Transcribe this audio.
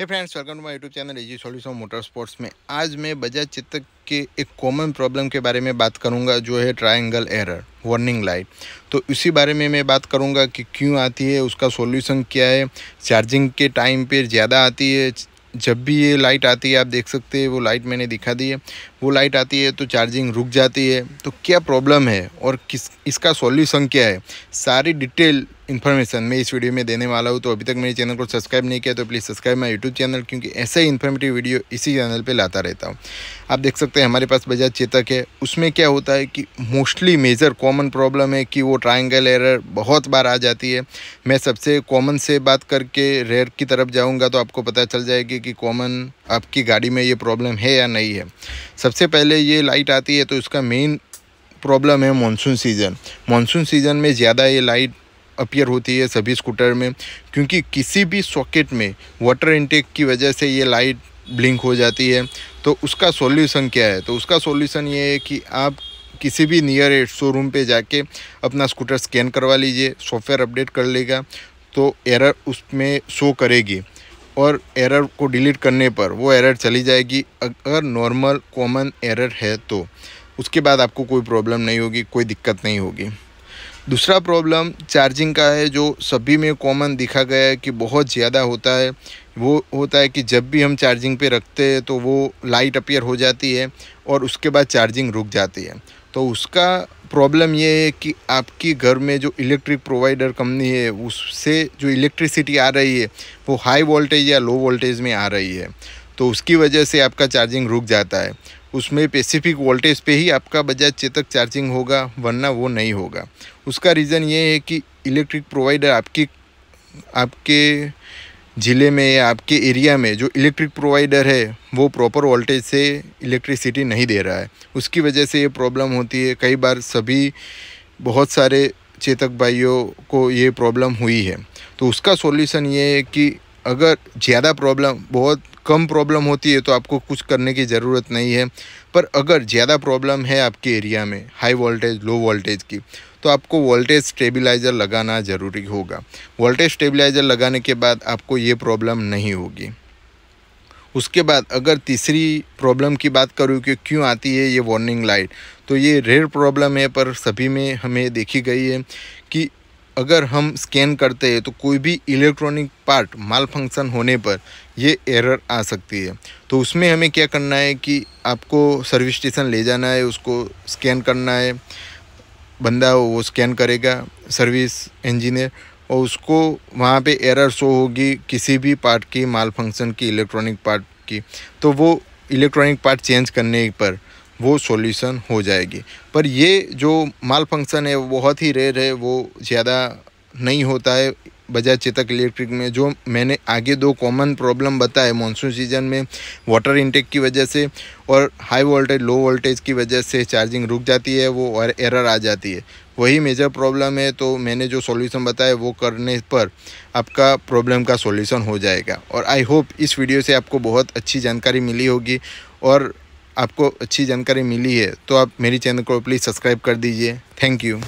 Hey friends, welcome to my YouTube channel easy solution motor sports में। आज मैं बजाज चेतक के एक कॉमन प्रॉब्लम के बारे में बात करूंगा, जो है ट्रायंगल एरर वार्निंग लाइट। तो इसी बारे में मैं बात करूंगा कि क्यों आती है, उसका सॉल्यूशन क्या है। चार्जिंग के टाइम पे ज़्यादा आती है। जब भी ये लाइट आती है, आप देख सकते हैं वो लाइट मैंने दिखा दी है, वो लाइट आती है तो चार्जिंग रुक जाती है। तो क्या प्रॉब्लम है और इसका सॉल्यूशन क्या है, सारी डिटेल इन्फॉर्मेशन मैं इस वीडियो में देने वाला हूँ। तो अभी तक मेरे चैनल को सब्सक्राइब नहीं किया तो please subscribe my YouTube channel, क्योंकि ऐसे ही इन्फॉर्मेटिव वीडियो इसी चैनल पे लाता रहता हूँ। आप देख सकते हैं हमारे पास बजाज चेतक है। उसमें क्या होता है कि मोस्टली मेजर कॉमन प्रॉब्लम है कि वो ट्रायंगल एरर बहुत बार आ जाती है। मैं सबसे कॉमन से बात करके रेयर की तरफ जाऊँगा तो आपको पता चल जाएगी कि कॉमन आपकी गाड़ी में ये प्रॉब्लम है या नहीं है। सबसे पहले ये लाइट आती है तो इसका मेन प्रॉब्लम है मानसून सीज़न। मानसून सीज़न में ज़्यादा ये लाइट अपीयर होती है सभी स्कूटर में, क्योंकि किसी भी सॉकेट में वाटर इनटेक की वजह से ये लाइट ब्लिंक हो जाती है। तो उसका सॉल्यूशन क्या है? तो उसका सॉल्यूशन ये है कि आप किसी भी नियर शोरूम पे जाके अपना स्कूटर स्कैन करवा लीजिए, सॉफ्टवेयर अपडेट कर लेगा तो एरर उसमें शो करेगी और एरर को डिलीट करने पर वो एरर चली जाएगी। अगर नॉर्मल कॉमन एरर है तो उसके बाद आपको कोई प्रॉब्लम नहीं होगी, कोई दिक्कत नहीं होगी। दूसरा प्रॉब्लम चार्जिंग का है, जो सभी में कॉमन दिखा गया है कि बहुत ज़्यादा होता है। वो होता है कि जब भी हम चार्जिंग पे रखते हैं तो वो लाइट अपीयर हो जाती है और उसके बाद चार्जिंग रुक जाती है। तो उसका प्रॉब्लम ये है कि आपकी घर में जो इलेक्ट्रिक प्रोवाइडर कंपनी है उससे जो इलेक्ट्रिसिटी आ रही है वो हाई वोल्टेज या लो वोल्टेज में आ रही है, तो उसकी वजह से आपका चार्जिंग रुक जाता है। उसमें स्पेसिफिक वोल्टेज पे ही आपका बजाज चेतक चार्जिंग होगा, वरना वो नहीं होगा। उसका रीज़न ये है कि इलेक्ट्रिक प्रोवाइडर आपके ज़िले में या आपके एरिया में जो इलेक्ट्रिक प्रोवाइडर है वो प्रॉपर वोल्टेज से इलेक्ट्रिसिटी नहीं दे रहा है। उसकी वजह से ये प्रॉब्लम होती है। कई बार बहुत सारे चेतक भाइयों को ये प्रॉब्लम हुई है। तो उसका सॉल्यूशन ये है कि अगर ज़्यादा प्रॉब्लम, बहुत कम प्रॉब्लम होती है तो आपको कुछ करने की ज़रूरत नहीं है। पर अगर ज़्यादा प्रॉब्लम है आपके एरिया में हाई वोल्टेज लो वोल्टेज की, तो आपको वोल्टेज स्टेबलाइज़र लगाना ज़रूरी होगा। वोल्टेज स्टेबलाइज़र लगाने के बाद आपको ये प्रॉब्लम नहीं होगी। उसके बाद अगर तीसरी प्रॉब्लम की बात करूँ कि क्यों आती है ये वार्निंग लाइट, तो ये रेयर प्रॉब्लम है पर सभी में हमें देखी गई है कि अगर हम स्कैन करते हैं तो कोई भी इलेक्ट्रॉनिक पार्ट माल फंक्शन होने पर ये एरर आ सकती है। तो उसमें हमें क्या करना है कि आपको सर्विस स्टेशन ले जाना है, उसको स्कैन करना है। बंदा वो स्कैन करेगा, सर्विस इंजीनियर, और उसको वहाँ पे एरर शो होगी किसी भी पार्ट की, माल फंक्शन की, इलेक्ट्रॉनिक पार्ट की। तो वो इलेक्ट्रॉनिक पार्ट चेंज करने पर वो सॉल्यूशन हो जाएगी। पर ये जो माल फंक्शन है वो बहुत ही रेयर है, वो ज़्यादा नहीं होता है बजाज चेतक इलेक्ट्रिक में। जो मैंने आगे दो कॉमन प्रॉब्लम बताए, मानसून सीजन में वाटर इनटेक की वजह से और हाई वोल्टेज लो वोल्टेज की वजह से चार्जिंग रुक जाती है, वो और एरर आ जाती है, वही मेजर प्रॉब्लम है। तो मैंने जो सॉल्यूशन बताया वो करने पर आपका प्रॉब्लम का सॉल्यूशन हो जाएगा। और आई होप इस वीडियो से आपको बहुत अच्छी जानकारी मिली होगी, और आपको अच्छी जानकारी मिली है तो आप मेरी चैनल को प्लीज़ सब्सक्राइब कर दीजिए। Thank you.